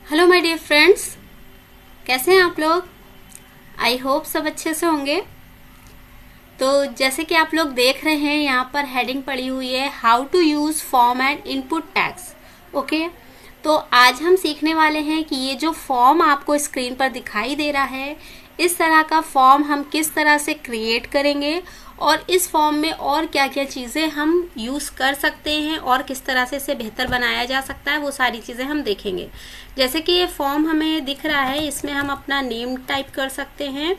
Hello my dear friends, कैसे हैं आप लोग। आई होप सब अच्छे से होंगे। तो जैसे कि आप लोग देख रहे हैं, यहाँ पर हेडिंग पड़ी हुई है how to use form and input tags. Okay, तो आज हम सीखने वाले हैं कि ये जो फॉर्म आपको स्क्रीन पर दिखाई दे रहा है, इस तरह का फॉर्म हम किस तरह से क्रिएट करेंगे और इस फॉर्म में और क्या क्या चीज़ें हम यूज़ कर सकते हैं और किस तरह से इसे बेहतर बनाया जा सकता है, वो सारी चीज़ें हम देखेंगे। जैसे कि ये फॉर्म हमें दिख रहा है, इसमें हम अपना नेम टाइप कर सकते हैं।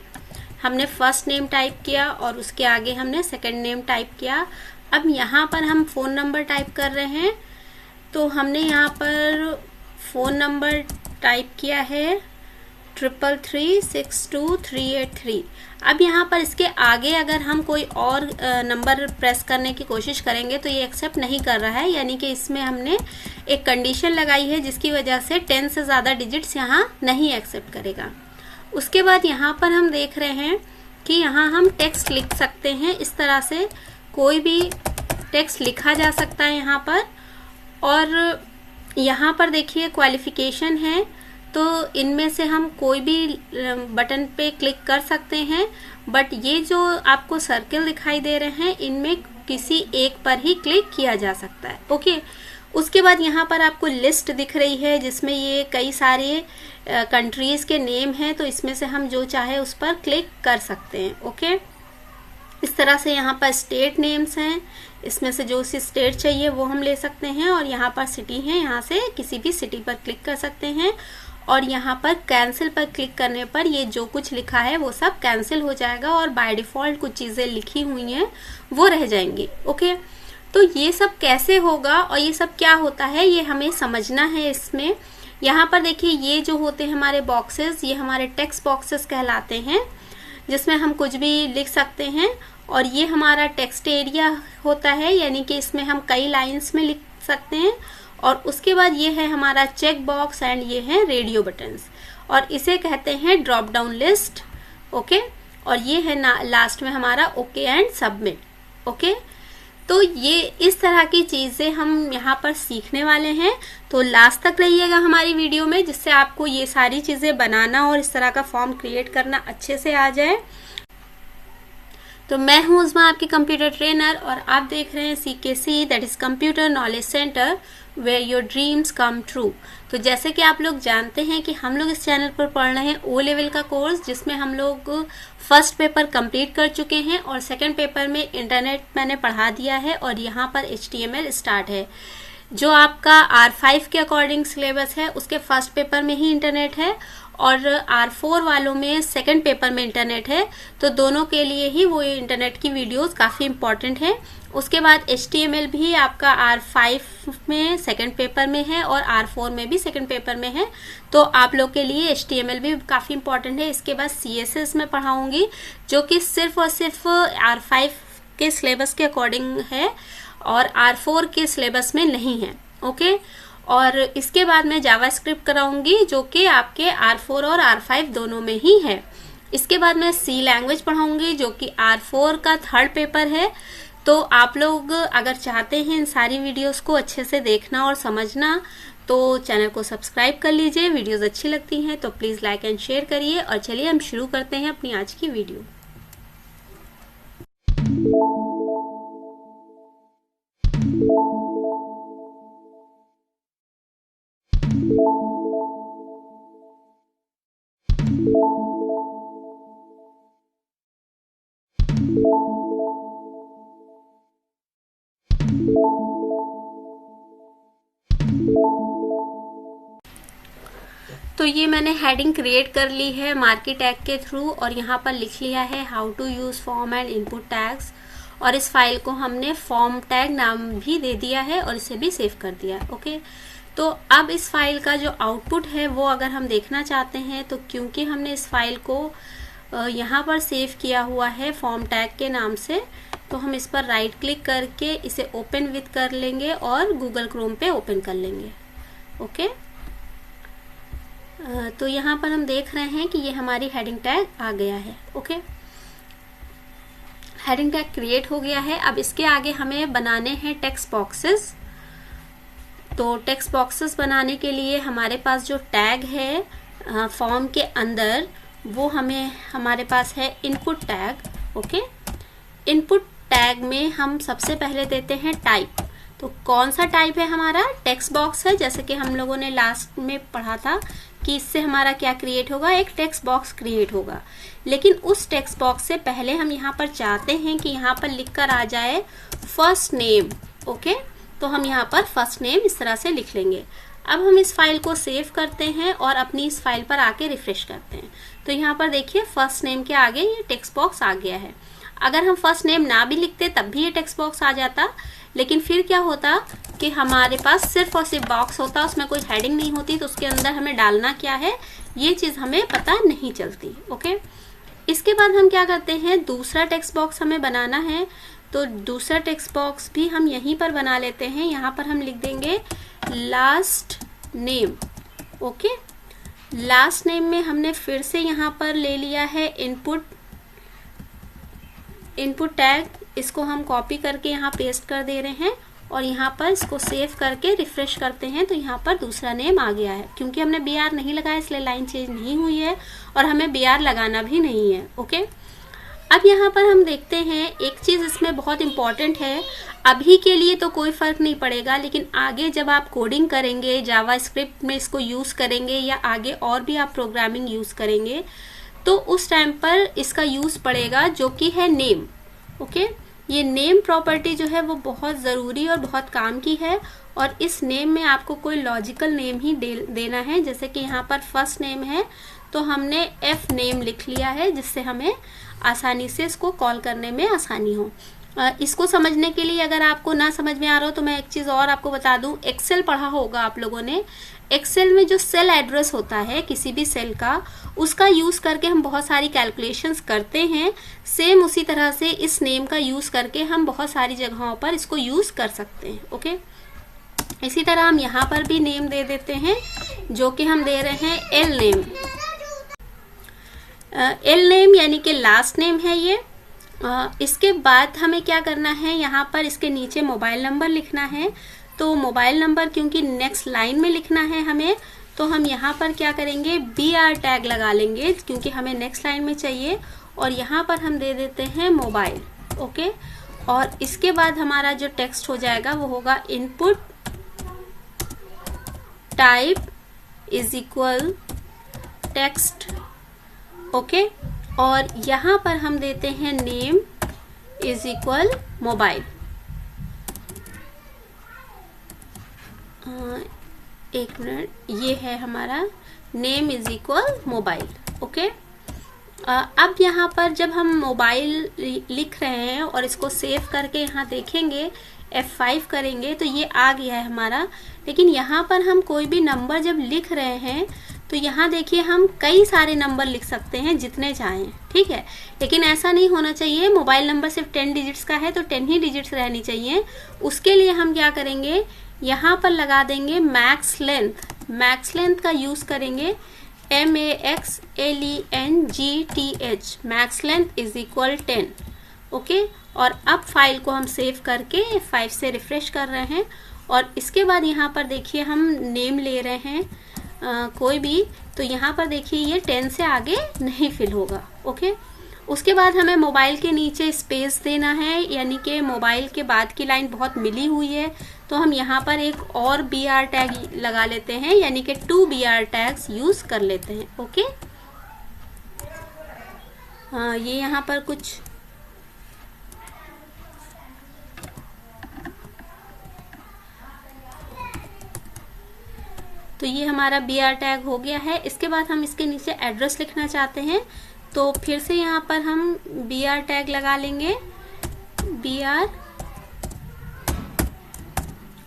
हमने फर्स्ट नेम टाइप किया और उसके आगे हमने सेकंड नेम टाइप किया। अब यहाँ पर हम फ़ोन नंबर टाइप कर रहे हैं, तो हमने यहाँ पर फ़ोन नंबर टाइप किया है 33362383। अब यहाँ पर इसके आगे अगर हम कोई और नंबर प्रेस करने की कोशिश करेंगे तो ये एक्सेप्ट नहीं कर रहा है, यानी कि इसमें हमने एक कंडीशन लगाई है जिसकी वजह से 10 से ज़्यादा डिजिट्स यहाँ नहीं एक्सेप्ट करेगा। उसके बाद यहाँ पर हम देख रहे हैं कि यहाँ हम टेक्स्ट लिख सकते हैं। इस तरह से कोई भी टेक्स्ट लिखा जा सकता है यहाँ पर। और यहाँ पर देखिए क्वालिफिकेशन है, तो इनमें से हम कोई भी बटन पे क्लिक कर सकते हैं, बट ये जो आपको सर्कल दिखाई दे रहे हैं इनमें किसी एक पर ही क्लिक किया जा सकता है। ओके, उसके बाद यहाँ पर आपको लिस्ट दिख रही है जिसमें ये कई सारे कंट्रीज के नेम हैं, तो इसमें से हम जो चाहे उस पर क्लिक कर सकते हैं। ओके, इस तरह से यहाँ पर स्टेट नेम्स हैं, इसमें से जो सी स्टेट चाहिए वो हम ले सकते हैं। और यहाँ पर सिटी है, यहाँ से किसी भी सिटी पर क्लिक कर सकते हैं। और यहाँ पर कैंसिल पर क्लिक करने पर ये जो कुछ लिखा है वो सब कैंसिल हो जाएगा और बाय डिफ़ॉल्ट कुछ चीज़ें लिखी हुई हैं वो रह जाएंगी। ओके, तो ये सब कैसे होगा और ये सब क्या होता है ये हमें समझना है। इसमें यहाँ पर देखिए ये जो होते हैं हमारे बॉक्सेस, ये हमारे टेक्स्ट बॉक्सेस कहलाते हैं, जिसमें हम कुछ भी लिख सकते हैं। और ये हमारा टेक्स्ट एरिया होता है, यानी कि इसमें हम कई लाइन्स में लिख सकते हैं। और उसके बाद ये है हमारा चेक बॉक्स एंड ये है रेडियो बटन्स, और इसे कहते हैं ड्रॉप डाउन लिस्ट। ओके, और ये है लास्ट में हमारा ओके एंड सबमिट। ओके, तो ये इस तरह की चीज़ें हम यहाँ पर सीखने वाले हैं, तो लास्ट तक रहिएगा हमारी वीडियो में, जिससे आपको ये सारी चीज़ें बनाना और इस तरह का फॉर्म क्रिएट करना अच्छे से आ जाए। तो मैं हूँ उस्मा, आपकी कंप्यूटर ट्रेनर, और आप देख रहे हैं CKC, that is computer knowledge centre where your dreams come true. तो जैसे कि आप लोग जानते हैं कि हम लोग इस चैनल पर पढ़ रहे हैं O लेवल का कोर्स, जिसमें हम लोग फर्स्ट पेपर कंप्लीट कर चुके हैं और सेकंड पेपर में इंटरनेट मैंने पढ़ा दिया है और यहाँ पर HTML स्टार्ट है। जो आपका R5 के अकॉर्डिंग सिलेबस है उसके फर्स्ट पेपर में ही इंटरनेट है और R4 वालों में सेकंड पेपर में इंटरनेट है, तो दोनों के लिए ही वो इंटरनेट की वीडियोस काफ़ी इम्पॉर्टेंट है। उसके बाद HTML भी आपका R5 में सेकंड पेपर में है और R4 में भी सेकंड पेपर में है, तो आप लोग के लिए HTML भी काफ़ी इम्पॉर्टेंट है। इसके बाद CSS में पढ़ाऊँगी, जो कि सिर्फ और सिर्फ R5 के सिलेबस के अकॉर्डिंग है और R4 के सिलेबस में नहीं है। ओके, और इसके बाद मैं जावास्क्रिप्ट कराऊंगी, जो कि आपके R4 और R5 दोनों में ही है। इसके बाद मैं C लैंग्वेज पढ़ाऊंगी, जो कि R4 का थर्ड पेपर है। तो आप लोग अगर चाहते हैं इन सारी वीडियोस को अच्छे से देखना और समझना, तो चैनल को सब्सक्राइब कर लीजिए। वीडियोस अच्छी लगती हैं तो प्लीज़ लाइक एंड शेयर करिए। और चलिए हम शुरू करते हैं अपनी आज की वीडियो। तो ये मैंने हेडिंग क्रिएट कर ली है मार्की टैग के थ्रू, और यहाँ पर लिख लिया है how to use form and input tags, और इस फाइल को हमने फॉर्म टैग नाम भी दे दिया है और इसे भी सेव कर दिया। ओके, तो अब इस फाइल का जो आउटपुट है वो अगर हम देखना चाहते हैं, तो क्योंकि हमने इस फाइल को यहाँ पर सेव किया हुआ है फॉर्म टैग के नाम से, तो हम इस पर राइट क्लिक करके इसे ओपन विथ कर लेंगे और गूगल क्रोम पे ओपन कर लेंगे। ओके, तो यहाँ पर हम देख रहे हैं कि ये हमारी हेडिंग टैग आ गया है। ओके, हेडिंग टैग क्रिएट हो गया है। अब इसके आगे हमें बनाने हैं टेक्स्ट बॉक्सेस। तो टेक्स्ट बॉक्सेस बनाने के लिए हमारे पास जो टैग है फॉर्म के अंदर, वो हमारे पास है input tag. Okay, input tag में हम सबसे पहले देते हैं टाइप। तो कौन सा टाइप है हमारा? टेक्स्ट बॉक्स है, जैसे कि हम लोगों ने लास्ट में पढ़ा था कि इससे हमारा क्या क्रिएट होगा, एक टेक्स्ट बॉक्स क्रिएट होगा। लेकिन उस टेक्स्ट बॉक्स से पहले हम यहाँ पर चाहते हैं कि यहाँ पर लिखकर आ जाए फर्स्ट नेम। ओके, तो हम यहाँ पर फर्स्ट नेम इस तरह से लिख लेंगे। अब हम इस फाइल को सेव करते हैं और अपनी इस फाइल पर आके रिफ्रेश करते हैं। तो यहाँ पर देखिए फर्स्ट नेम के आगे ये टेक्स्ट बॉक्स आ गया है। अगर हम फर्स्ट नेम ना भी लिखते तब भी ये टेक्स्ट बॉक्स आ जाता, लेकिन फिर क्या होता कि हमारे पास सिर्फ और सिर्फ बॉक्स होता, उसमें कोई हेडिंग नहीं होती, तो उसके अंदर हमें डालना क्या है ये चीज़ हमें पता नहीं चलती। ओके, इसके बाद हम क्या करते हैं, दूसरा टेक्स्ट बॉक्स हमें बनाना है। तो दूसरा टेक्स्ट बॉक्स भी हम यहीं पर बना लेते हैं। यहाँ पर हम लिख देंगे last name. Okay, last name में हमने फिर से यहाँ पर ले लिया है इनपुट टैग। इसको हम कॉपी करके यहाँ पेस्ट कर दे रहे हैं और यहाँ पर इसको सेव करके रिफ्रेश करते हैं। तो यहाँ पर दूसरा नेम आ गया है। क्योंकि हमने BR नहीं लगाया इसलिए लाइन चेंज नहीं हुई है और हमें BR लगाना भी नहीं है। ओके, अब यहाँ पर हम देखते हैं एक चीज़ इसमें बहुत इम्पॉर्टेंट है। अभी के लिए तो कोई फ़र्क नहीं पड़ेगा, लेकिन आगे जब आप कोडिंग करेंगे, जावास्क्रिप्ट में इसको यूज़ करेंगे या आगे और भी आप प्रोग्रामिंग यूज़ करेंगे, तो उस टाइम पर इसका यूज़ पड़ेगा, जो कि है नेम। ओके, ये नेम प्रॉपर्टी जो है वो बहुत ज़रूरी और बहुत काम की है। और इस नेम में आपको कोई लॉजिकल नेम ही देना है। जैसे कि यहाँ पर फर्स्ट नेम है तो हमने F नेम लिख लिया है, जिससे हमें आसानी से इसको कॉल करने में आसानी हो। इसको समझने के लिए अगर आपको ना समझ में आ रहा हो तो मैं एक चीज़ और आपको बता दूं। एक्सेल पढ़ा होगा आप लोगों ने। एक्सेल में जो सेल एड्रेस होता है किसी भी सेल का, उसका यूज़ करके हम बहुत सारी कैलकुलेशंस करते हैं। सेम उसी तरह से इस नेम का यूज़ करके हम बहुत सारी जगहों पर इसको यूज़ कर सकते हैं। ओके, इसी तरह हम यहाँ पर भी नेम दे देते हैं, जो कि हम दे रहे हैं एल नेम। एल नेम यानी कि लास्ट नेम है ये। इसके बाद हमें क्या करना है, यहाँ पर इसके नीचे मोबाइल नंबर लिखना है। तो मोबाइल नंबर क्योंकि नेक्स्ट लाइन में लिखना है हमें, तो हम यहाँ पर क्या करेंगे, BR टैग लगा लेंगे क्योंकि हमें नेक्स्ट लाइन में चाहिए। और यहाँ पर हम दे देते हैं मोबाइल। ओके, और इसके बाद हमारा जो टेक्स्ट हो जाएगा वो होगा input type is equal text. Okay, और यहाँ पर हम देते हैं नेम इज इक्वल मोबाइल। एक मिनट, ये है हमारा name is equal mobile. Okay, अब यहाँ पर जब हम मोबाइल लिख रहे हैं और इसको सेव करके यहाँ देखेंगे, F5 करेंगे तो ये आ गया है हमारा। लेकिन यहाँ पर हम कोई भी नंबर जब लिख रहे हैं तो यहाँ देखिए हम कई सारे नंबर लिख सकते हैं जितने चाहें, ठीक है। लेकिन ऐसा नहीं होना चाहिए। मोबाइल नंबर सिर्फ 10 डिजिट्स का है तो 10 ही डिजिट्स रहनी चाहिए। उसके लिए हम क्या करेंगे, यहाँ पर लगा देंगे मैक्स लेंथ। मैक्स लेंथ का यूज़ करेंगे MAXLENGTH। Max length is equal 10। Okay, और अब फाइल को हम सेव करके F5 से रिफ्रेश कर रहे हैं। और इसके बाद यहाँ पर देखिए हम नेम ले रहे हैं कोई भी, तो यहाँ पर देखिए ये 10 से आगे नहीं फिल होगा। ओके, उसके बाद हमें मोबाइल के नीचे स्पेस देना है, यानी कि मोबाइल के बाद की लाइन बहुत मिली हुई है, तो हम यहाँ पर एक और BR टैग लगा लेते हैं, यानी कि 2 BR टैग्स यूज़ कर लेते हैं। ओके, हाँ, ये यहाँ पर कुछ तो ये हमारा BR टैग हो गया है। इसके बाद हम इसके नीचे एड्रेस लिखना चाहते हैं, तो फिर से यहाँ पर हम BR टैग लगा लेंगे, BR,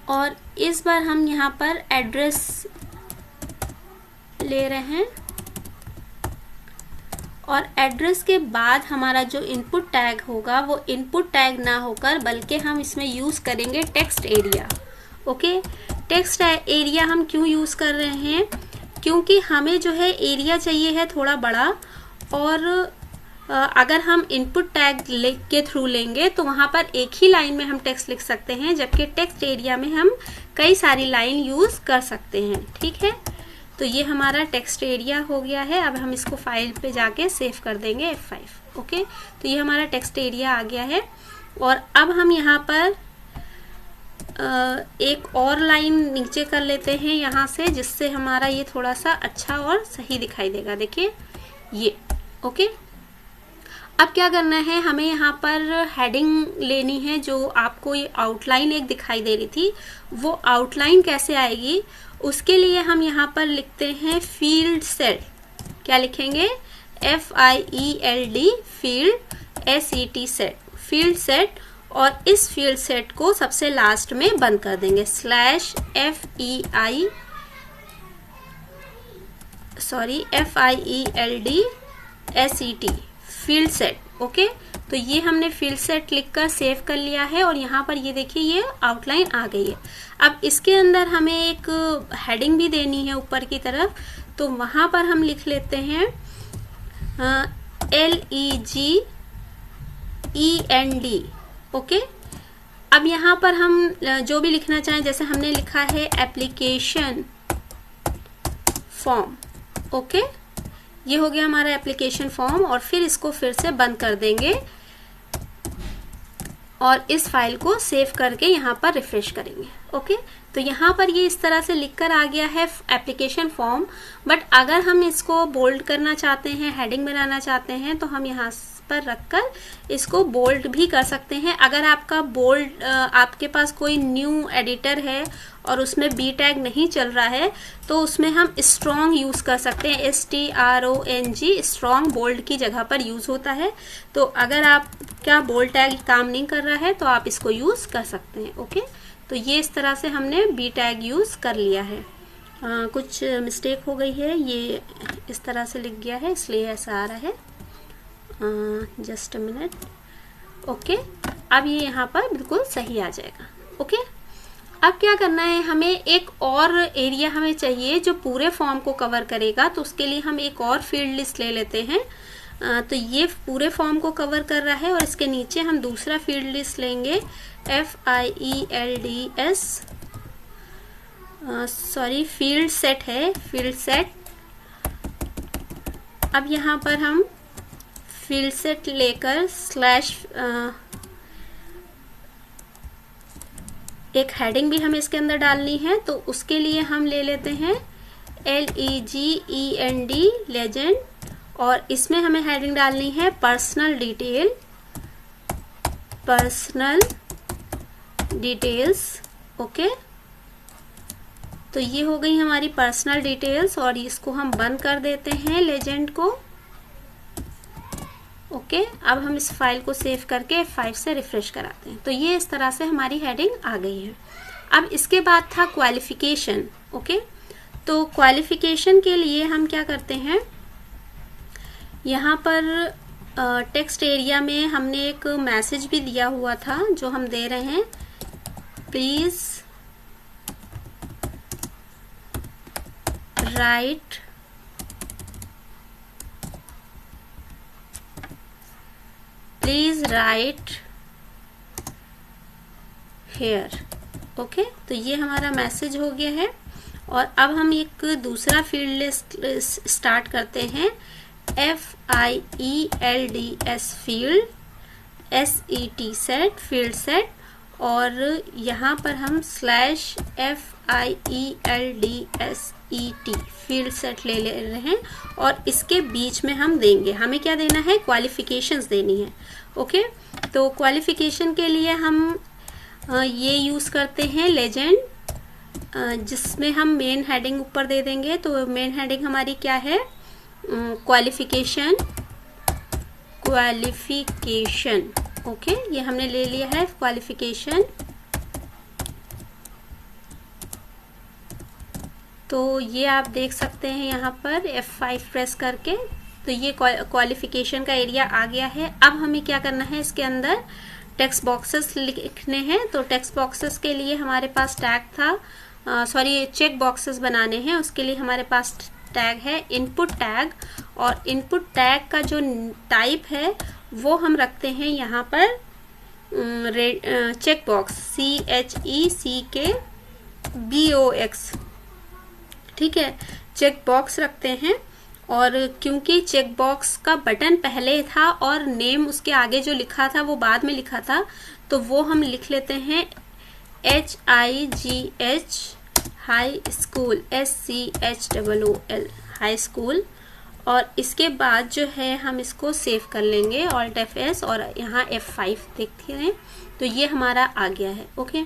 और इस बार हम यहाँ पर एड्रेस ले रहे हैं। और एड्रेस के बाद हमारा जो इनपुट टैग होगा वो इनपुट टैग ना होकर बल्कि हम इसमें यूज़ करेंगे text area. Okay, text area हम क्यों यूज़ कर रहे हैं, क्योंकि हमें जो है एरिया चाहिए है थोड़ा बड़ा, और अगर हम इनपुट टैग के थ्रू लेंगे तो वहाँ पर एक ही लाइन में हम टेक्स्ट लिख सकते हैं, जबकि टेक्स्ट एरिया में हम कई सारी लाइन यूज़ कर सकते हैं। ठीक है, तो ये हमारा टेक्स्ट एरिया हो गया है। अब हम इसको फाइल पे जाके सेव कर देंगे F5। ओके, तो ये हमारा टेक्स्ट एरिया आ गया है। और अब हम यहाँ पर एक और लाइन नीचे कर लेते हैं यहाँ से, जिससे हमारा ये थोड़ा सा अच्छा और सही दिखाई देगा। देखिए ये। ओके, अब क्या करना है, हमें यहाँ पर हेडिंग लेनी है। जो आपको ये आउटलाइन एक दिखाई दे रही थी, वो आउटलाइन कैसे आएगी, उसके लिए हम यहाँ पर लिखते हैं फील्ड सेट। क्या लिखेंगे? FIELD, field SET set, field set. और इस फील्ड सेट को सबसे लास्ट में बंद कर देंगे, FIELD SET, field set. Okay, तो ये हमने फील्ड सेट लिखकर सेव कर लिया है। और यहाँ पर ये देखिए ये आउटलाइन आ गई है। अब इसके अंदर हमें एक हेडिंग भी देनी है ऊपर की तरफ, तो वहाँ पर हम लिख लेते हैं LEGEND। ओके, अब यहाँ पर हम जो भी लिखना चाहें, जैसे हमने लिखा है एप्लीकेशन फॉर्म। ओके, ये हो गया हमारा एप्लीकेशन फॉर्म। और फिर इसको फिर से बंद कर देंगे और इस फाइल को सेव करके यहाँ पर रिफ्रेश करेंगे। ओके, तो यहाँ पर ये इस तरह से लिखकर आ गया है एप्लीकेशन फॉर्म। बट अगर हम इसको बोल्ड करना चाहते हैं, हेडिंग बनाना चाहते हैं, तो हम यहाँ पर रखकर इसको बोल्ड भी कर सकते हैं। अगर आपका बोल्ड आपके पास कोई न्यू एडिटर है और उसमें बी टैग नहीं चल रहा है, तो उसमें हम स्ट्रॉन्ग यूज़ कर सकते हैं, STRONG, स्ट्रॉन्ग बोल्ड की जगह पर यूज़ होता है। तो अगर आपका बोल्ड टैग काम नहीं कर रहा है तो आप इसको यूज़ कर सकते हैं। ओके, तो ये इस तरह से हमने बी टैग यूज़ कर लिया है। कुछ मिस्टेक हो गई है, ये इस तरह से लिख गया है इसलिए ऐसा आ रहा है। Just a minute. ओके, अब ये यहाँ पर बिल्कुल सही आ जाएगा। ओके, अब क्या करना है, हमें एक और एरिया हमें चाहिए जो पूरे फॉर्म को कवर करेगा। तो उसके लिए हम एक और फील्ड लिस्ट ले लेते हैं। तो ये पूरे फॉर्म को कवर कर रहा है और इसके नीचे हम दूसरा फील्ड लिस्ट लेंगे, FIELDS, फील्ड सेट है, फील्ड सेट। अब यहाँ पर हम फील्ड सेट लेकर स्लैश एक हेडिंग भी हमें इसके अंदर डालनी है। तो उसके लिए हम ले लेते हैं LEGEND, लेजेंड। और इसमें हमें हेडिंग डालनी है पर्सनल डिटेल्स। ओके, तो ये हो गई हमारी पर्सनल डिटेल्स और इसको हम बंद कर देते हैं लेजेंड को। ओके, अब हम इस फाइल को सेव करके F5 से रिफ्रेश कराते हैं। तो ये इस तरह से हमारी हेडिंग आ गई है। अब इसके बाद था क्वालिफिकेशन। ओके, तो क्वालिफिकेशन के लिए हम क्या करते हैं, यहाँ पर टेक्स्ट एरिया में हमने एक मैसेज भी दिया हुआ था जो हम दे रहे हैं, प्लीज राइट हेयर। ओके, तो ये हमारा मैसेज हो गया है। और अब हम एक दूसरा फील्ड लिस्ट स्टार्ट करते हैं, FIELDS, field SET set, field set. और यहाँ पर हम /FIELDSET फील्ड सेट ले रहे हैं और इसके बीच में हम देंगे, हमें क्या देना है, क्वालिफिकेशंस देनी है। ओके, तो क्वालिफिकेशन के लिए हम ये यूज़ करते हैं लेजेंड, जिसमें हम मेन हेडिंग ऊपर दे देंगे। तो मेन हेडिंग हमारी क्या है, क्वालिफिकेशन। ओके, ये हमने ले लिया है क्वालिफिकेशन। तो ये आप देख सकते हैं यहाँ पर F5 प्रेस करके, तो ये क्वालिफिकेशन का एरिया आ गया है। अब हमें क्या करना है, इसके अंदर टेक्स्ट बॉक्सेस लिखने हैं। तो टेक्स्ट बॉक्सेस के लिए हमारे पास टैग था, चेक बॉक्सेस बनाने हैं। उसके लिए हमारे पास टैग है इनपुट टैग। और इनपुट टैग का जो टाइप है वो हम रखते हैं यहाँ पर चेक बॉक्स, CHECKBOX, ठीक है, चेक बॉक्स रखते हैं। और क्योंकि चेक बॉक्स का बटन पहले था और नेम उसके आगे जो लिखा था वो बाद में लिखा था, तो वो हम लिख लेते हैं HIGH high school, SCHOOL high school. और इसके बाद जो है हम इसको सेव कर लेंगे Alt F8 और यहाँ F5 देखते हैं, तो ये हमारा आ गया है। ओके,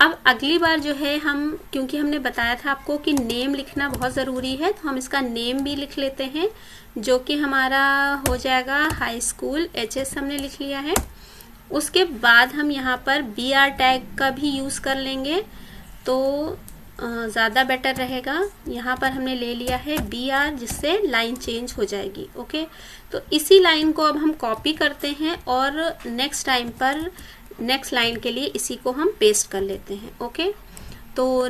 अब अगली बार जो है हम, क्योंकि हमने बताया था आपको कि नेम लिखना बहुत ज़रूरी है, तो हम इसका नेम भी लिख लेते हैं, जो कि हमारा हो जाएगा हाई स्कूल, HS हमने लिख लिया है। उसके बाद हम यहाँ पर BR टैग का भी यूज़ कर लेंगे तो ज़्यादा बेटर रहेगा। यहाँ पर हमने ले लिया है BR, जिससे लाइन चेंज हो जाएगी। ओके, तो इसी लाइन को अब हम कॉपी करते हैं और नेक्स्ट टाइम पर नेक्स्ट लाइन के लिए इसी को हम पेस्ट कर लेते हैं। ओके, तो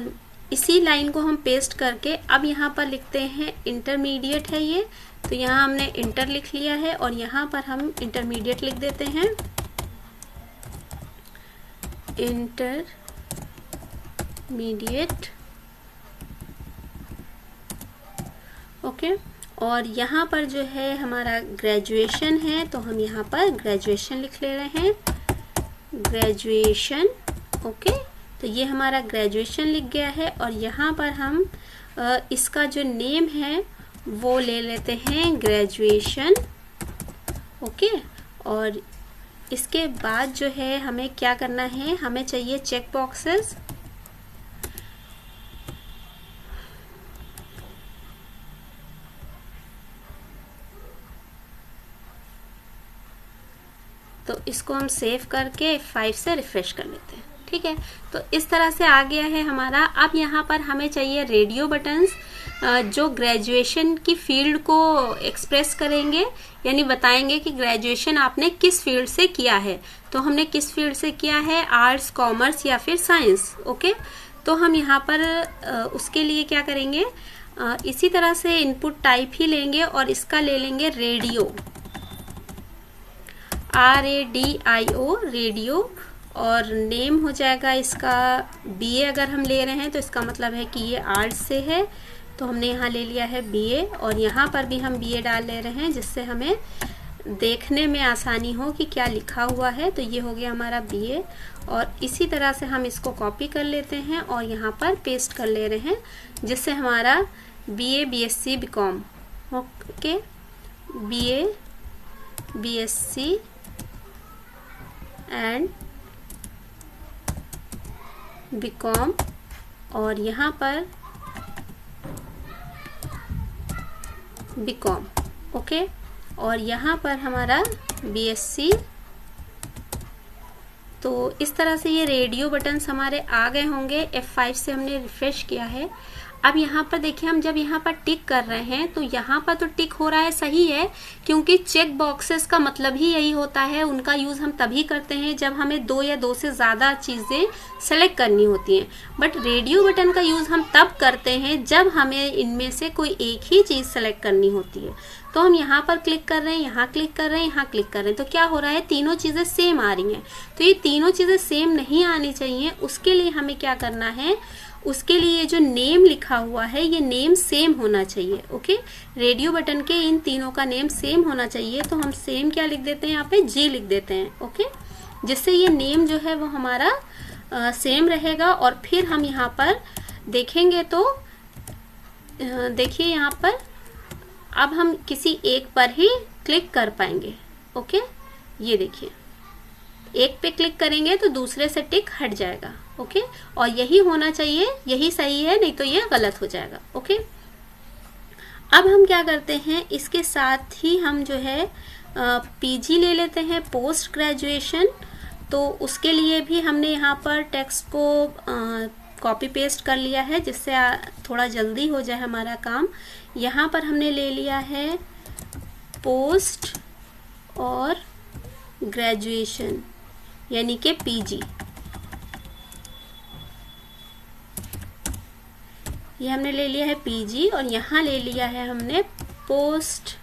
इसी लाइन को हम पेस्ट करके अब यहाँ पर लिखते हैं इंटरमीडिएट है ये, तो यहाँ हमने इंटर लिख लिया है और यहाँ पर हम इंटरमीडिएट लिख देते हैं, इंटरमीडिएट। ओके, और यहाँ पर जो है हमारा ग्रेजुएशन है, तो हम यहाँ पर ग्रेजुएशन लिख ले रहे हैं, ग्रेजुएशन। ओके, तो ये हमारा ग्रेजुएशन लिख गया है। और यहाँ पर हम इसका जो नेम है वो ले लेते हैं ग्रेजुएशन। ओके, और इसके बाद जो है हमें क्या करना है, हमें चाहिए चेक बॉक्सेस। तो इसको हम सेव करके F5 से रिफ्रेश कर लेते हैं। ठीक है, तो इस तरह से आ गया है हमारा। अब यहाँ पर हमें चाहिए रेडियो बटन्स, जो ग्रेजुएशन की फील्ड को एक्सप्रेस करेंगे, यानी बताएंगे कि ग्रेजुएशन आपने किस फील्ड से किया है। तो हमने किस फील्ड से किया है, आर्ट्स, कॉमर्स या फिर साइंस। ओके, तो हम यहाँ पर उसके लिए क्या करेंगे, इसी तरह से इनपुट टाइप ही लेंगे और इसका ले लेंगे रेडियो, RADIO, रेडियो। और नेम हो जाएगा इसका BA। अगर हम ले रहे हैं तो इसका मतलब है कि ये आर्ट्स से है, तो हमने यहाँ ले लिया है BA। और यहाँ पर भी हम BA डाल ले रहे हैं, जिससे हमें देखने में आसानी हो कि क्या लिखा हुआ है। तो ये हो गया हमारा BA। और इसी तरह से हम इसको कॉपी कर लेते हैं और यहाँ पर पेस्ट कर ले रहे हैं, जिससे हमारा BA BSc BCom, okay, BA BSc and BCom। और यहाँ पर BCom। ओके, और यहाँ पर हमारा BSc। तो इस तरह से ये रेडियो बटन्स हमारे आ गए होंगे। F5 से हमने रिफ्रेश किया है। अब यहाँ पर देखिए, हम जब यहाँ पर टिक कर रहे हैं तो यहाँ पर तो टिक हो रहा है, सही है, क्योंकि चेक बॉक्सेस का मतलब ही यही होता है। उनका यूज़ हम तभी करते हैं जब हमें 2 या 2 से ज़्यादा चीज़ें सेलेक्ट करनी होती हैं। बट रेडियो बटन का यूज़ हम तब करते हैं जब हमें इनमें से कोई एक ही चीज़ सेलेक्ट करनी होती है। तो हम यहाँ पर क्लिक कर रहे हैं, यहाँ क्लिक कर रहे हैं, यहाँ क्लिक कर रहे हैं, तो क्या हो रहा है, तीनों चीज़ें सेम आ रही हैं। तो ये तीनों चीज़ें सेम नहीं आनी चाहिए। उसके लिए हमें क्या करना है, उसके लिए जो नेम लिखा हुआ है ये नेम सेम होना चाहिए। ओके, रेडियो बटन के इन तीनों का नेम सेम होना चाहिए। तो हम सेम क्या लिख देते हैं, यहाँ पे G लिख देते हैं। ओके, जिससे ये नेम जो है वो हमारा सेम रहेगा। और फिर हम यहाँ पर देखेंगे तो देखिए, यहाँ पर अब हम किसी एक पर ही क्लिक कर पाएंगे। ओके, ये देखिए, एक पे क्लिक करेंगे तो दूसरे से टिक हट जाएगा। ओके, और यही होना चाहिए, यही सही है, नहीं तो ये गलत हो जाएगा। ओके, अब हम क्या करते हैं, इसके साथ ही हम जो है PG ले लेते हैं, पोस्ट ग्रेजुएशन। तो उसके लिए भी हमने यहाँ पर टेक्स्ट को कॉपी पेस्ट कर लिया है, जिससे थोड़ा जल्दी हो जाए हमारा काम। यहाँ पर हमने ले लिया है पोस्ट और ग्रेजुएशन, यानी कि PG। ये हमने ले लिया है PG और यहाँ ले लिया है हमने पोस्ट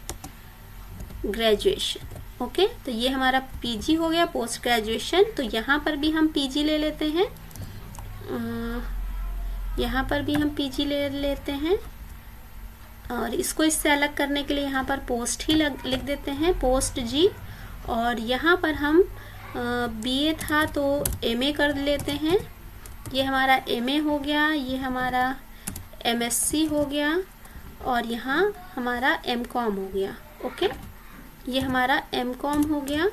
ग्रेजुएशन। ओके, तो ये हमारा पीजी हो गया, पोस्ट ग्रेजुएशन। तो यहाँ पर भी हम पीजी ले लेते हैं, यहाँ पर भी हम पीजी ले लेते हैं, और इसको इससे अलग करने के लिए यहाँ पर पोस्ट ही लिख देते हैं, पोस्ट जी। और यहाँ पर हम बीए था तो एमए कर लेते हैं, ये हमारा एमए हो गया, ये हमारा एमएससी हो गया, और यहाँ हमारा एमकॉम हो गया। ओके, ये हमारा एमकॉम हो गया,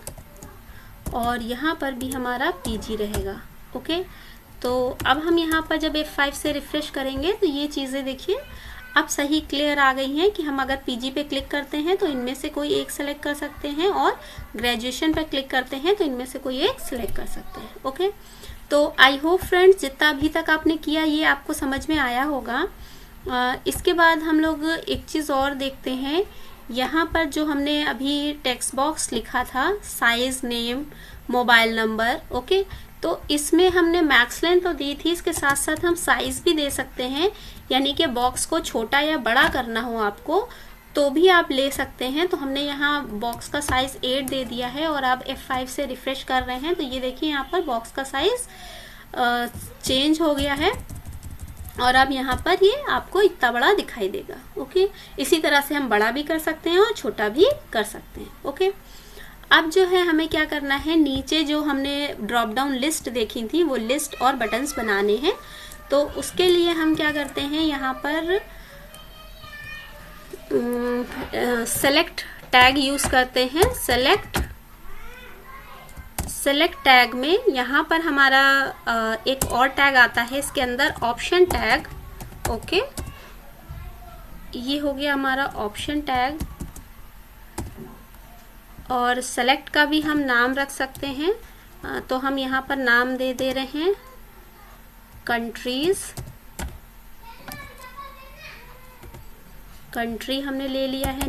और यहाँ पर भी हमारा पीजी रहेगा। ओके, तो अब हम यहाँ पर जब F5 से रिफ्रेश करेंगे तो ये चीज़ें देखिए अब सही क्लियर आ गई हैं कि हम अगर पीजी पे क्लिक करते हैं तो इनमें से कोई एक सेलेक्ट कर सकते हैं, और ग्रेजुएशन पे क्लिक करते हैं तो इनमें से कोई एक सिलेक्ट कर सकते हैं। ओके, तो आई होप फ्रेंड्स जितना अभी तक आपने किया ये आपको समझ में आया होगा। इसके बाद हम लोग एक चीज़ और देखते हैं, यहाँ पर जो हमने अभी टेक्स्ट बॉक्स लिखा था, size, name, mobile number. Okay, तो इसमें हमने मैक्स लेंथ तो दी थी, इसके साथ साथ हम साइज भी दे सकते हैं, यानी कि बॉक्स को छोटा या बड़ा करना हो आपको तो भी आप ले सकते हैं। तो हमने यहाँ बॉक्स का साइज 8 दे दिया है, और आप F5 से रिफ्रेश कर रहे हैं तो ये देखिए यहाँ पर बॉक्स का साइज चेंज हो गया है, और अब यहाँ पर ये आपको इतना बड़ा दिखाई देगा। ओके, इसी तरह से हम बड़ा भी कर सकते हैं और छोटा भी कर सकते हैं। ओके, अब जो है हमें क्या करना है, नीचे जो हमने ड्रॉप डाउन लिस्ट देखी थी वो लिस्ट और बटन्स बनाने हैं। तो उसके लिए हम क्या करते हैं, यहाँ पर सेलेक्ट टैग यूज करते हैं। सेलेक्ट टैग में यहाँ पर हमारा एक और टैग आता है इसके अंदर, ऑप्शन टैग। ओके, ये हो गया हमारा ऑप्शन टैग, और सेलेक्ट का भी हम नाम रख सकते हैं। तो हम यहाँ पर नाम दे रहे हैं कंट्रीज, कंट्री हमने ले लिया है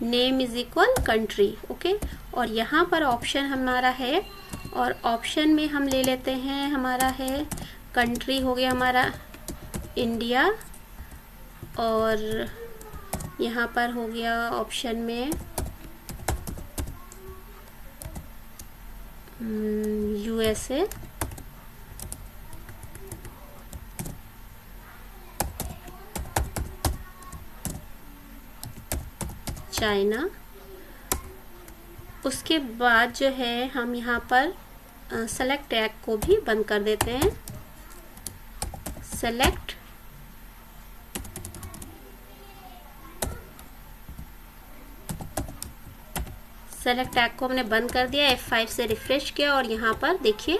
name is equal country. Okay, और यहाँ पर ऑप्शन हमारा है, और ऑप्शन में हम ले लेते हैं, हमारा है कंट्री हो गया हमारा इंडिया, और यहाँ पर हो गया ऑप्शन में USA, चाइना। उसके बाद जो है हम यहाँ पर सेलेक्ट टैग को भी बंद कर देते हैं। सेलेक्ट टैग को हमने बंद कर दिया, F5 से रिफ्रेश किया, और यहाँ पर देखिए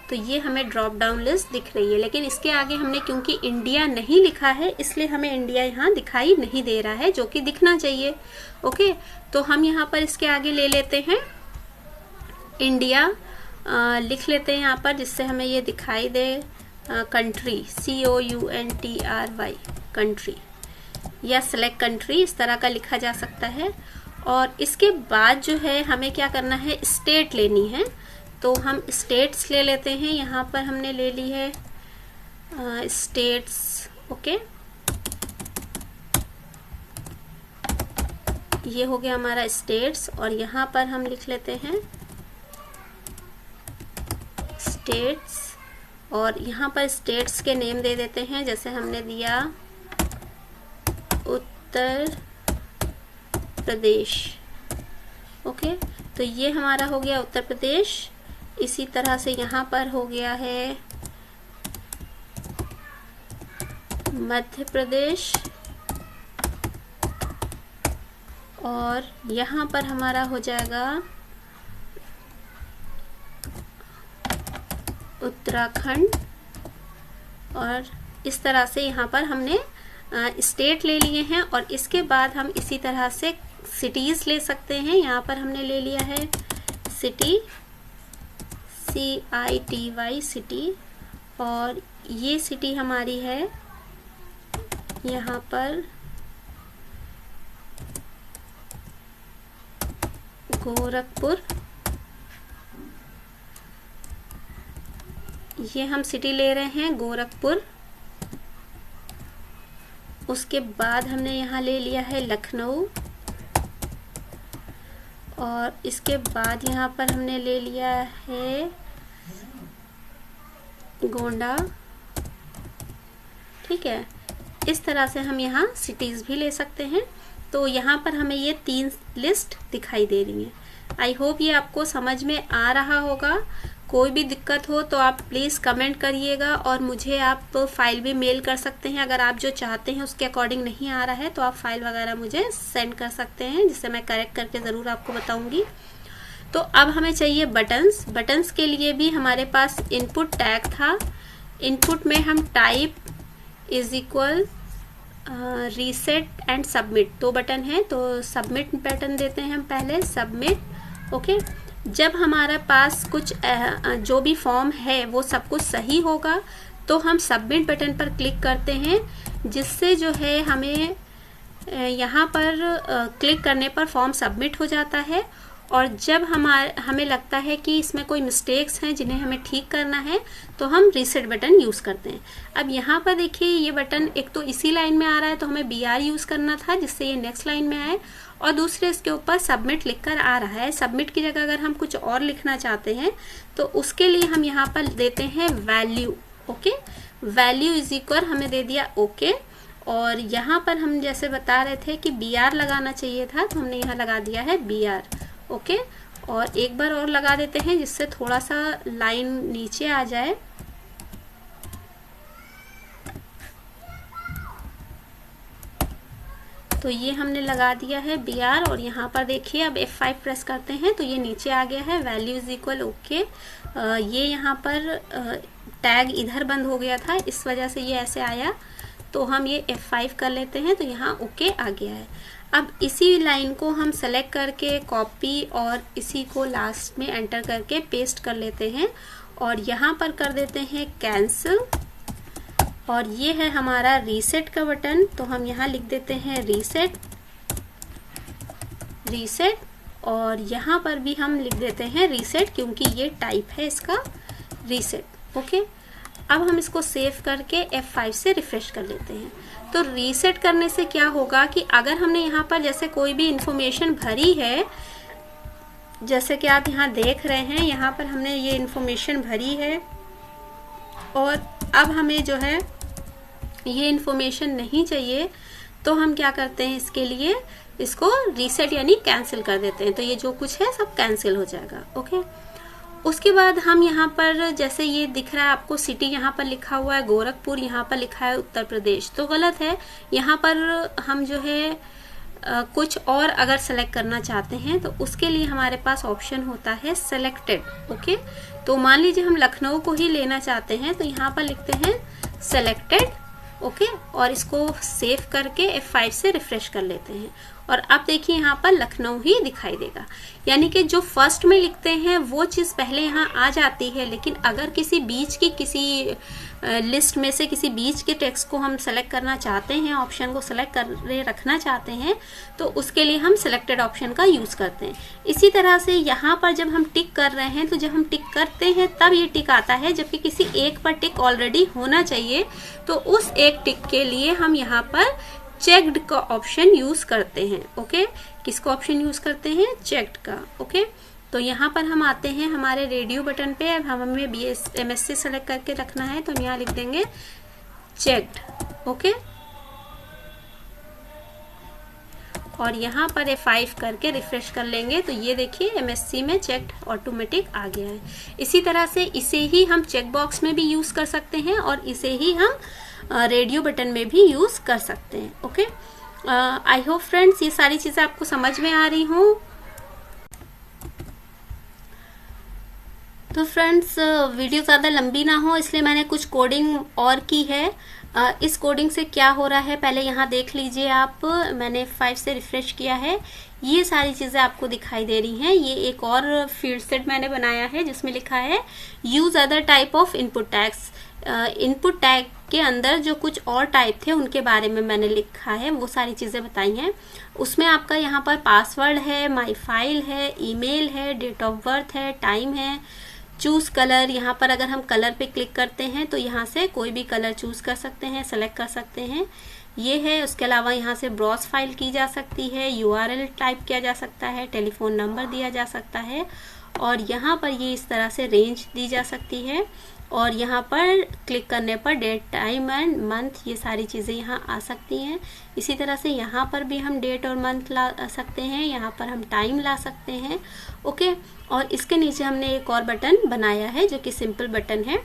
तो ये हमें ड्रॉप डाउन लिस्ट दिख रही है, लेकिन इसके आगे हमने क्योंकि इंडिया नहीं लिखा है इसलिए हमें इंडिया यहाँ दिखाई नहीं दे रहा है, जो कि दिखना चाहिए। ओके, तो हम यहाँ पर इसके आगे ले लेते हैं इंडिया, लिख लेते हैं यहाँ पर, जिससे हमें ये दिखाई दे कंट्री, COUNTRY कंट्री, या सेलेक्ट कंट्री, इस तरह का लिखा जा सकता है। और इसके बाद जो है हमें क्या करना है, स्टेट लेनी है। तो हम स्टेट्स ले लेते हैं, यहाँ पर हमने ले ली है स्टेट्स। ओके, ये हो गया हमारा स्टेट्स, और यहाँ पर हम लिख लेते हैं स्टेट्स, और यहाँ पर स्टेट्स के नेम दे देते हैं, जैसे हमने दिया उत्तर प्रदेश। ओके, तो ये हमारा हो गया उत्तर प्रदेश। इसी तरह से यहाँ पर हो गया है मध्य प्रदेश, और यहाँ पर हमारा हो जाएगा उत्तराखंड। और इस तरह से यहाँ पर हमने स्टेट ले लिए हैं, और इसके बाद हम इसी तरह से सिटीज़ ले सकते हैं। यहाँ पर हमने ले लिया है सिटी, CITY सिटी, और ये सिटी हमारी है यहाँ पर गोरखपुर। ये हम सिटी ले रहे हैं गोरखपुर। उसके बाद हमने यहाँ ले लिया है लखनऊ, और इसके बाद यहाँ पर हमने ले लिया है गोंडा। ठीक है, इस तरह से हम यहाँ सिटीज़ भी ले सकते हैं। तो यहाँ पर हमें ये 3 लिस्ट दिखाई दे रही हैं। आई होप ये आपको समझ में आ रहा होगा। कोई भी दिक्कत हो तो आप प्लीज़ कमेंट करिएगा, और मुझे आप फाइल भी मेल कर सकते हैं। अगर आप जो चाहते हैं उसके अकॉर्डिंग नहीं आ रहा है तो आप फाइल वगैरह मुझे सेंड कर सकते हैं, जिससे मैं करेक्ट करके ज़रूर आपको बताऊंगी। तो अब हमें चाहिए बटन्स। बटन्स के लिए भी हमारे पास इनपुट टैग था। इनपुट में हम type is equal reset and submit 2 button है, तो सबमिट बटन देते हैं हम पहले, सबमिट। ओके, जब हमारे पास कुछ जो भी फॉर्म है वो सब कुछ सही होगा तो हम सबमिट बटन पर क्लिक करते हैं, जिससे जो है हमें यहाँ पर क्लिक करने पर फॉर्म सबमिट हो जाता है। और जब हमें लगता है कि इसमें कोई मिस्टेक्स हैं जिन्हें हमें ठीक करना है तो हम रीसेट बटन यूज़ करते हैं। अब यहाँ पर देखिए ये बटन एक तो इसी लाइन में आ रहा है, तो हमें BR यूज़ करना था जिससे ये नेक्स्ट लाइन में आए, और दूसरे इसके ऊपर सबमिट लिखकर आ रहा है। सबमिट की जगह अगर हम कुछ और लिखना चाहते हैं तो उसके लिए हम यहाँ पर देते हैं value. Okay, value is equal हमने दे दिया ओके। और यहाँ पर हम जैसे बता रहे थे कि BR लगाना चाहिए था, तो हमने यहाँ लगा दिया है BR। ओके, और एक बार और लगा देते हैं जिससे थोड़ा सा लाइन नीचे आ जाए। तो ये हमने लगा दिया है BR, और यहाँ पर देखिए अब F5 प्रेस करते हैं तो ये नीचे आ गया है वैल्यू इज इक्वल ओके। ये यहाँ पर टैग इधर बंद हो गया था, इस वजह से ये ऐसे आया, तो हम ये F5 कर लेते हैं तो यहाँ ओके आ गया है। अब इसी लाइन को हम सेलेक्ट करके कॉपी और इसी को लास्ट में एंटर करके पेस्ट कर लेते हैं, और यहाँ पर कर देते हैं कैंसिल। और ये है हमारा रीसेट का बटन, तो हम यहाँ लिख देते हैं रीसेट, रीसेट, और यहाँ पर भी हम लिख देते हैं रीसेट, क्योंकि ये टाइप है इसका रीसेट। ओके, अब हम इसको सेव करके F5 से रिफ्रेश कर लेते हैं। तो रीसेट करने से क्या होगा कि अगर हमने यहाँ पर जैसे कोई भी इंफॉर्मेशन भरी है, जैसे कि आप यहाँ देख रहे हैं, यहाँ पर हमने ये इंफॉर्मेशन भरी है और अब हमें जो है ये इंफॉर्मेशन नहीं चाहिए, तो हम क्या करते हैं इसके लिए इसको रीसेट यानी कैंसिल कर देते हैं। तो ये जो कुछ है सब कैंसिल हो जाएगा। ओके, उसके बाद हम यहाँ पर जैसे ये दिख रहा है आपको सिटी यहाँ पर लिखा हुआ है गोरखपुर, यहाँ पर लिखा है उत्तर प्रदेश, तो गलत है। यहाँ पर हम जो है कुछ और अगर सेलेक्ट करना चाहते हैं तो उसके लिए हमारे पास ऑप्शन होता है सेलेक्टेड। ओके, तो मान लीजिए हम लखनऊ को ही लेना चाहते हैं, तो यहाँ पर लिखते हैं सेलेक्टेड। ओके, और इसको सेव करके F5 से रिफ्रेश कर लेते हैं, और अब देखिए यहाँ पर लखनऊ ही दिखाई देगा। यानी कि जो फर्स्ट में लिखते हैं वो चीज़ पहले यहाँ आ जाती है, लेकिन अगर किसी बीच की किसी लिस्ट में से किसी बीच के टेक्स्ट को हम सेलेक्ट करना चाहते हैं, ऑप्शन को सेलेक्ट कर रखना चाहते हैं, तो उसके लिए हम सेलेक्टेड ऑप्शन का यूज़ करते हैं। इसी तरह से यहाँ पर जब हम टिक कर रहे हैं, तो जब हम टिक करते हैं तब ये टिक आता है, जबकि किसी एक पर टिक ऑलरेडी होना चाहिए, तो उस एक टिक के लिए हम यहाँ पर चेक्ड का ऑप्शन यूज करते हैं। ओके, किसको ऑप्शन यूज करते हैं? चेक्ड का। ओके, तो यहाँ पर हम आते हैं हमारे रेडियो बटन पे। अब हमें MSc सेलेक्ट करके रखना है, तो हम यहाँ लिख देंगे चेक्ड। ओके, और यहाँ पर F5 करके रिफ्रेश कर लेंगे, तो ये देखिए MSc में चेक्ड ऑटोमेटिक आ गया है। इसी तरह से इसे ही हम चेक बॉक्स में भी यूज कर सकते हैं, और इसे ही हम रेडियो बटन में भी यूज कर सकते हैं। ओके, आई होप फ्रेंड्स ये सारी चीजें आपको समझ में आ रही हों। तो फ्रेंड्स वीडियो ज़्यादा लंबी ना हो इसलिए मैंने कुछ कोडिंग और की है। इस कोडिंग से क्या हो रहा है पहले यहाँ देख लीजिए आप। मैंने 5 से रिफ्रेश किया है, ये सारी चीज़ें आपको दिखाई दे रही हैं। ये एक और फील्ड सेट मैंने बनाया है जिसमें लिखा है use other type of input tags. Input tag के अंदर जो कुछ और टाइप थे उनके बारे में मैंने लिखा है, वो सारी चीज़ें बताई हैं। उसमें आपका यहाँ पर पासवर्ड है, माई फाइल है, ईमेल है, डेट ऑफ बर्थ है, टाइम है, चूज कलर। यहाँ पर अगर हम कलर पे क्लिक करते हैं तो यहाँ से कोई भी कलर चूज कर सकते हैं, सेलेक्ट कर सकते हैं। ये है। उसके अलावा यहाँ से ब्राउज फाइल की जा सकती है, URL टाइप किया जा सकता है, टेलीफोन नंबर दिया जा सकता है, और यहाँ पर ये इस तरह से रेंज दी जा सकती है, और यहाँ पर क्लिक करने पर डेट, टाइम एंड मंथ, ये सारी चीज़ें यहाँ आ सकती हैं। इसी तरह से यहाँ पर भी हम डेट और मंथ ला सकते हैं, यहाँ पर हम टाइम ला सकते हैं। ओके, और इसके नीचे हमने एक और बटन बनाया है जो कि सिंपल बटन है।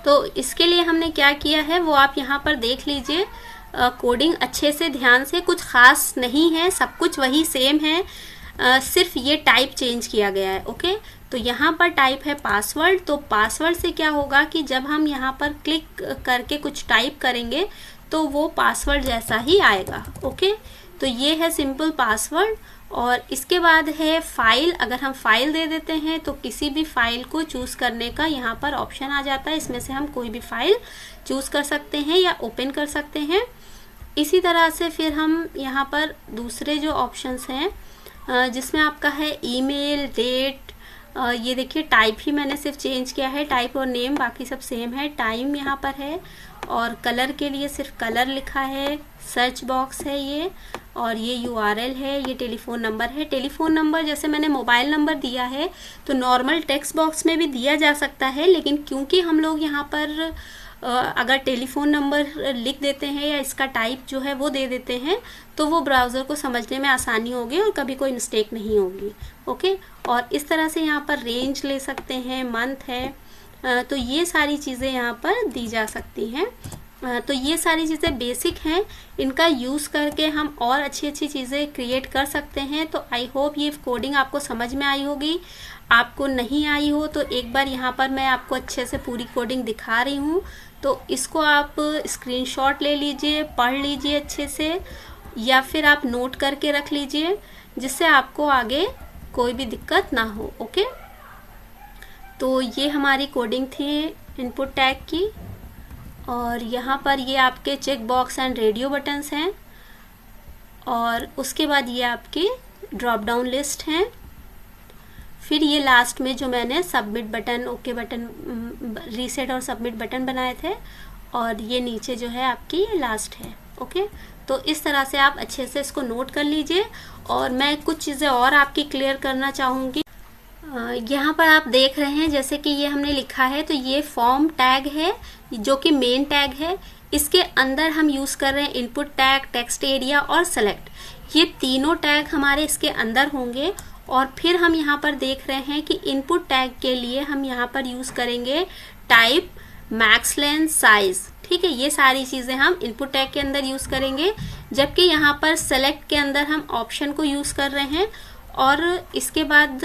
तो इसके लिए हमने क्या किया है वो आप यहाँ पर देख लीजिए। कोडिंग अच्छे से ध्यान से, कुछ खास नहीं है, सब कुछ वही सेम है, सिर्फ ये टाइप चेंज किया गया है। ओके, तो यहाँ पर टाइप है पासवर्ड। तो पासवर्ड से क्या होगा कि जब हम यहाँ पर क्लिक करके कुछ टाइप करेंगे तो वो पासवर्ड जैसा ही आएगा। ओके, तो ये है सिंपल पासवर्ड। और इसके बाद है फाइल। अगर हम फाइल दे देते हैं तो किसी भी फाइल को चूज़ करने का यहाँ पर ऑप्शन आ जाता है। इसमें से हम कोई भी फाइल चूज़ कर सकते हैं या ओपन कर सकते हैं। इसी तरह से फिर हम यहाँ पर दूसरे जो ऑप्शंस हैं जिसमें आपका है ईमेल, डेट, ये देखिए टाइप ही मैंने सिर्फ चेंज किया है, टाइप और नेम, बाकी सब सेम है। टाइम यहाँ पर है, और कलर के लिए सिर्फ कलर लिखा है। सर्च बॉक्स है ये, और ये URL है, ये टेलीफोन नंबर है। टेलीफोन नंबर जैसे मैंने मोबाइल नंबर दिया है तो नॉर्मल टेक्स्ट बॉक्स में भी दिया जा सकता है, लेकिन क्योंकि हम लोग यहाँ पर अगर टेलीफोन नंबर लिख देते हैं या इसका टाइप जो है वो दे देते हैं तो वो ब्राउज़र को समझने में आसानी होगी और कभी कोई मिस्टेक नहीं होगी। ओके, और इस तरह से यहाँ पर रेंज ले सकते हैं, मंथ है, तो ये सारी चीज़ें यहाँ पर दी जा सकती हैं। तो ये सारी चीज़ें बेसिक हैं, इनका यूज़ करके हम और अच्छी अच्छी चीज़ें क्रिएट कर सकते हैं। तो आई होप ये कोडिंग आपको समझ में आई होगी। आपको नहीं आई हो तो एक बार यहाँ पर मैं आपको अच्छे से पूरी कोडिंग दिखा रही हूँ, तो इसको आप स्क्रीनशॉट ले लीजिए, पढ़ लीजिए अच्छे से, या फिर आप नोट करके रख लीजिए जिससे आपको आगे कोई भी दिक्कत ना हो। ओके, तो ये हमारी कोडिंग थी इनपुट टैग की, और यहाँ पर ये आपके check box and radio buttons हैं, और उसके बाद ये आपकी ड्रॉप डाउन लिस्ट हैं। फिर ये लास्ट में जो मैंने submit button, okay button, reset और सबमिट बटन बनाए थे, और ये नीचे जो है आपकी लास्ट है। ओके, तो इस तरह से आप अच्छे से इसको नोट कर लीजिए। और मैं कुछ चीज़ें और आपकी क्लियर करना चाहूँगी। यहाँ पर आप देख रहे हैं जैसे कि ये हमने लिखा है, तो ये फॉर्म टैग है जो कि मेन टैग है। इसके अंदर हम यूज़ कर रहे हैं इनपुट टैग, टेक्स्ट एरिया और सेलेक्ट। ये तीनों टैग हमारे इसके अंदर होंगे। और फिर हम यहाँ पर देख रहे हैं कि इनपुट टैग के लिए हम यहाँ पर यूज़ करेंगे टाइप, मैक्स लेंथ, साइज। ठीक है, ये सारी चीज़ें हम इनपुट टैग के अंदर यूज़ करेंगे, जबकि यहाँ पर सेलेक्ट के अंदर हम ऑप्शन को यूज़ कर रहे हैं। और इसके बाद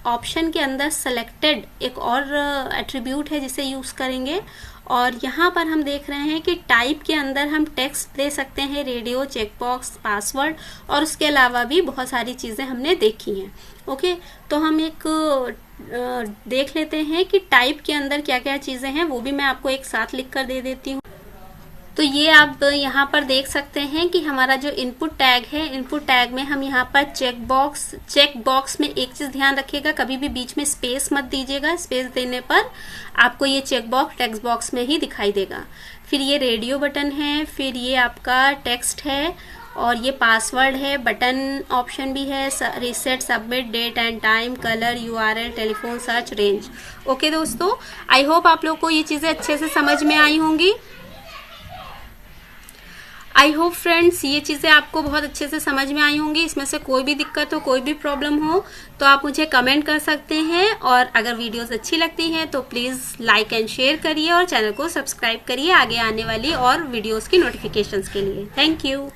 ऑप्शन के अंदर सेलेक्टेड एक और एट्रीब्यूट है जिसे यूज़ करेंगे। और यहाँ पर हम देख रहे हैं कि टाइप के अंदर हम टेक्स्ट दे सकते हैं, रेडियो, चेकबॉक्स, पासवर्ड, और उसके अलावा भी बहुत सारी चीज़ें हमने देखी हैं। ओके, तो हम एक देख लेते हैं कि टाइप के अंदर क्या क्या चीज़ें हैं, वो भी मैं आपको एक साथ लिख कर दे देती हूँ। तो ये आप यहाँ पर देख सकते हैं कि हमारा जो इनपुट टैग है, इनपुट टैग में हम यहाँ पर चेक बॉक्स में एक चीज़ ध्यान रखिएगा, कभी भी बीच में स्पेस मत दीजिएगा। स्पेस देने पर आपको ये चेक बॉक्स टेक्स्ट बॉक्स में ही दिखाई देगा। फिर ये रेडियो बटन है, फिर ये आपका टेक्स्ट है, और ये पासवर्ड है, बटन ऑप्शन भी है, reset, submit, date and time, colour, URL, telephone, search, range. Okay दोस्तों, आई होप आप लोग को ये चीज़ें अच्छे से समझ में आई होंगी। आई होप फ्रेंड्स ये चीज़ें आपको बहुत अच्छे से समझ में आई होंगी। इसमें से कोई भी दिक्कत हो, कोई भी प्रॉब्लम हो तो आप मुझे कमेंट कर सकते हैं। और अगर वीडियोस अच्छी लगती हैं तो प्लीज़ लाइक एंड शेयर करिए और चैनल को सब्सक्राइब करिए आगे आने वाली और वीडियोस की नोटिफिकेशंस के लिए। Thank you.